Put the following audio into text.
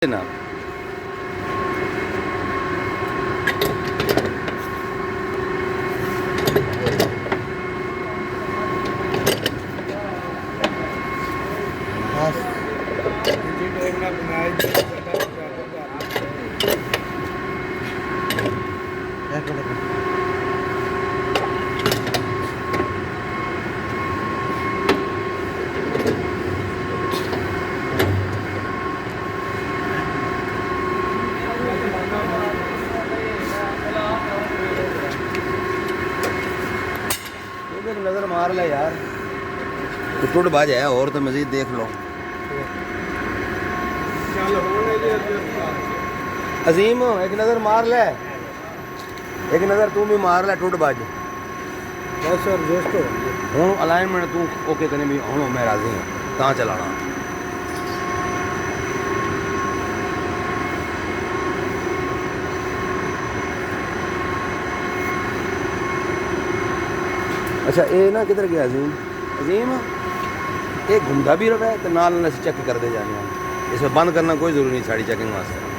ना नजर मार ले यार, तो टूट बाज है और तो मजीद देख लो। अजीम एक नज़र मार ले, एक नज़र तू भी मार ले, टूट बाज बस सर दोस्तों हूँ अलाइनमेंट तू ओके करने भी हूँ मैं राजी हूँ कहाँ चलाना। अच्छा ये ना किधर गया अजीम? अजीम ये घूमता भी रहा है तो नाल चेक करते जाने, इसमें बंद करना कोई जरूरी नहीं साड़ी चेकिंग वास्ते।